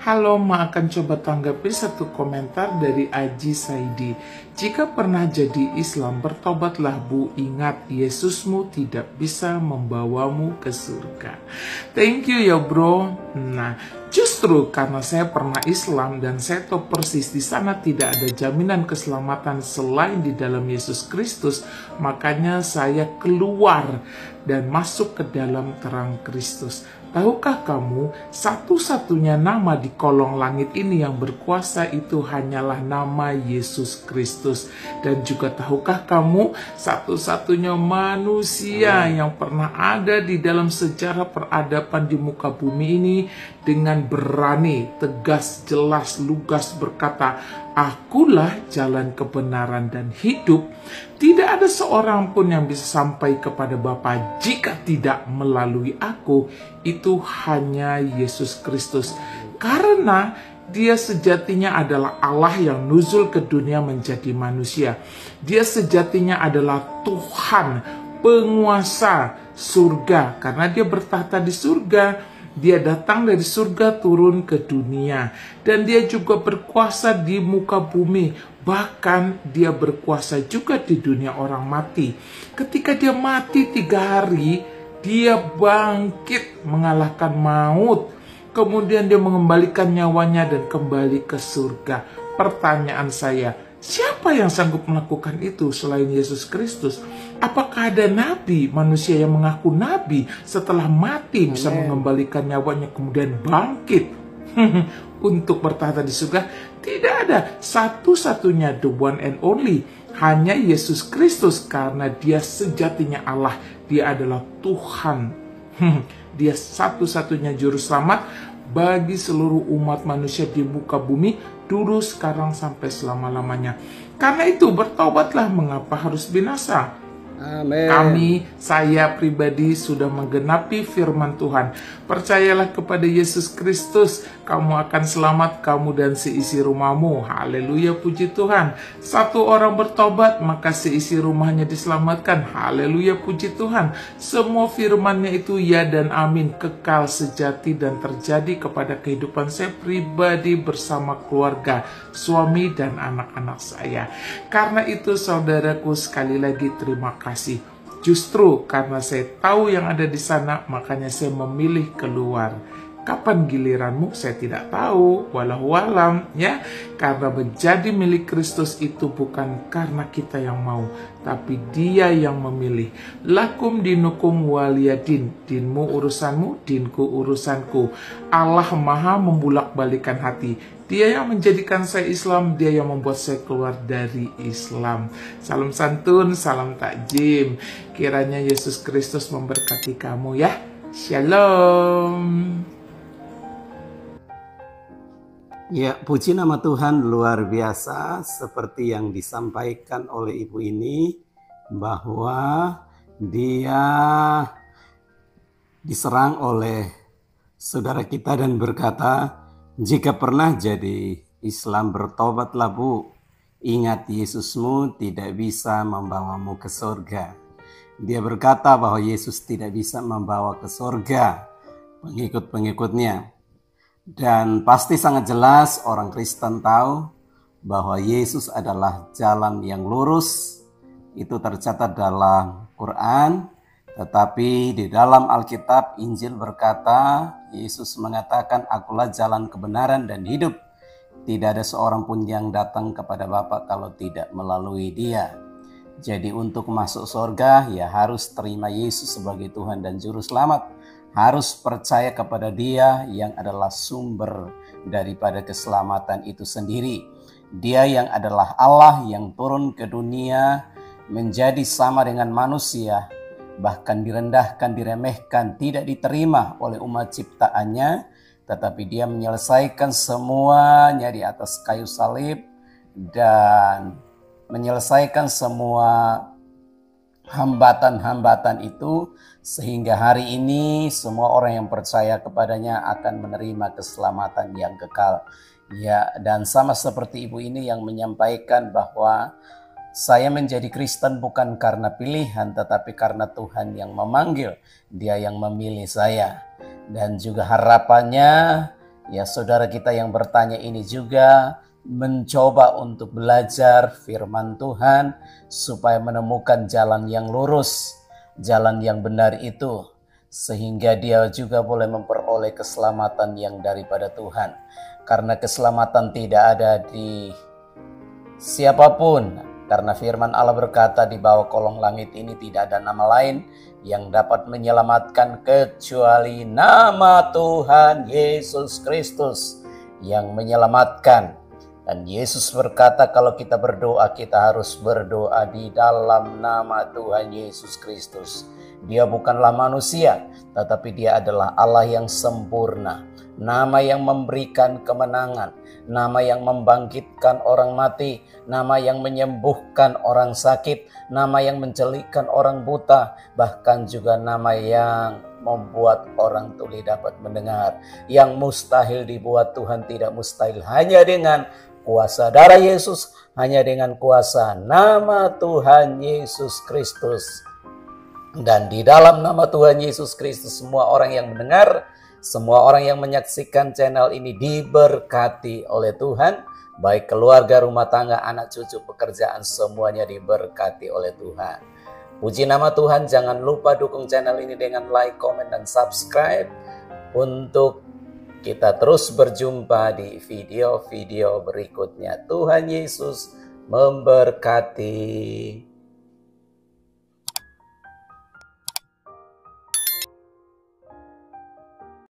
Halo, Ma akan coba tanggapi satu komentar dari Aji Saidi. Jika pernah jadi Islam, bertobatlah Bu, ingat Yesusmu tidak bisa membawamu ke surga. Thank you ya bro. Nah, justru karena saya pernah Islam dan saya tahu persis di sana tidak ada jaminan keselamatan selain di dalam Yesus Kristus, makanya saya keluar dan masuk ke dalam terang Kristus. Tahukah kamu, satu-satunya nama di kolong langit ini yang berkuasa itu hanyalah nama Yesus Kristus. Dan juga tahukah kamu, satu-satunya manusia yang pernah ada di dalam sejarah peradaban di muka bumi ini dengan berani, tegas, jelas, lugas berkata, "Akulah jalan kebenaran dan hidup. Tidak ada seorang pun yang bisa sampai kepada Bapa jika tidak melalui aku." Itu hanya Yesus Kristus. Karena Dia sejatinya adalah Allah yang nuzul ke dunia menjadi manusia. Dia sejatinya adalah Tuhan, penguasa surga. Karena Dia bertahta di surga, Dia datang dari surga turun ke dunia. Dan Dia juga berkuasa di muka bumi. Bahkan Dia berkuasa juga di dunia orang mati. Ketika Dia mati 3 hari, Dia bangkit mengalahkan maut. Kemudian Dia mengembalikan nyawanya dan kembali ke surga. Pertanyaan saya, siapa yang sanggup melakukan itu selain Yesus Kristus? Apakah ada nabi, manusia yang mengaku nabi setelah mati bisa mengembalikan nyawanya kemudian bangkit untuk bertahta di surga? Tidak ada. Satu-satunya, the one and only, hanya Yesus Kristus, karena Dia sejatinya Allah. Dia adalah Tuhan. Dia satu-satunya juru selamat bagi seluruh umat manusia di muka bumi, dulu, sekarang, sampai selama-lamanya. Karena itu bertobatlah, mengapa harus binasa? Amin. Saya pribadi sudah menggenapi firman Tuhan. Percayalah kepada Yesus Kristus, kamu akan selamat, kamu dan seisi rumahmu. Haleluya, puji Tuhan. Satu orang bertobat, maka seisi rumahnya diselamatkan. Haleluya, puji Tuhan. Semua firman-Nya itu ya dan amin, kekal, sejati, dan terjadi kepada kehidupan saya pribadi bersama keluarga, suami dan anak-anak saya. Karena itu saudaraku, sekali lagi terima kasih. Justru karena saya tahu yang ada di sana, makanya saya memilih keluar. Kapan giliranmu? Saya tidak tahu. Wallahualam, ya. Karena menjadi milik Kristus itu bukan karena kita yang mau, tapi Dia yang memilih. Lakum dinukum waliyadin. Dinmu urusanmu, dinku urusanku. Allah Maha membulak-balikan hati. Dia yang menjadikan saya Islam, Dia yang membuat saya keluar dari Islam. Salam santun, salam takjim. Kiranya Yesus Kristus memberkati kamu ya. Shalom. Ya, puji nama Tuhan, luar biasa seperti yang disampaikan oleh ibu ini, bahwa dia diserang oleh saudara kita dan berkata, jika pernah jadi Islam, bertobatlah Bu, ingat Yesusmu tidak bisa membawamu ke surga. Dia berkata bahwa Yesus tidak bisa membawa ke surga pengikut-pengikutnya. Dan pasti sangat jelas orang Kristen tahu bahwa Yesus adalah jalan yang lurus. Itu tercatat dalam Quran. Tetapi di dalam Alkitab, Injil berkata, Yesus mengatakan, "Akulah jalan kebenaran dan hidup. Tidak ada seorang pun yang datang kepada Bapa kalau tidak melalui Dia." Jadi untuk masuk surga, ya harus terima Yesus sebagai Tuhan dan Juru Selamat. Harus percaya kepada Dia yang adalah sumber daripada keselamatan itu sendiri. Dia yang adalah Allah yang turun ke dunia menjadi sama dengan manusia, bahkan direndahkan, diremehkan, tidak diterima oleh umat ciptaannya, tetapi Dia menyelesaikan semuanya di atas kayu salib dan menyelesaikan semua hambatan-hambatan itu, sehingga hari ini semua orang yang percaya kepadanya akan menerima keselamatan yang kekal. Ya, dan sama seperti ibu ini yang menyampaikan bahwa saya menjadi Kristen bukan karena pilihan, tetapi karena Tuhan yang memanggil, Dia yang memilih saya. Dan juga harapannya Ya, saudara kita yang bertanya ini juga mencoba untuk belajar firman Tuhan supaya menemukan jalan yang lurus, jalan yang benar itu, sehingga dia juga boleh memperoleh keselamatan yang daripada Tuhan. Karena keselamatan tidak ada di siapapun, karena firman Allah berkata, di bawah kolong langit ini tidak ada nama lain yang dapat menyelamatkan kecuali nama Tuhan Yesus Kristus yang menyelamatkan. Dan Yesus berkata, kalau kita berdoa, kita harus berdoa di dalam nama Tuhan Yesus Kristus. Dia bukanlah manusia, tetapi dia adalah Allah yang sempurna. Nama yang memberikan kemenangan, nama yang membangkitkan orang mati, nama yang menyembuhkan orang sakit, nama yang mencelikkan orang buta, bahkan juga nama yang membuat orang tuli dapat mendengar. Yang mustahil dibuat Tuhan tidak mustahil, hanya dengan kuasa darah Yesus, hanya dengan kuasa nama Tuhan Yesus Kristus. Dan di dalam nama Tuhan Yesus Kristus, semua orang yang mendengar, semua orang yang menyaksikan channel ini diberkati oleh Tuhan. Baik keluarga, rumah tangga, anak cucu, pekerjaan, semuanya diberkati oleh Tuhan. Puji nama Tuhan. Jangan lupa dukung channel ini dengan like, komen, dan subscribe untuk kita terus berjumpa di video-video berikutnya. Tuhan Yesus memberkati.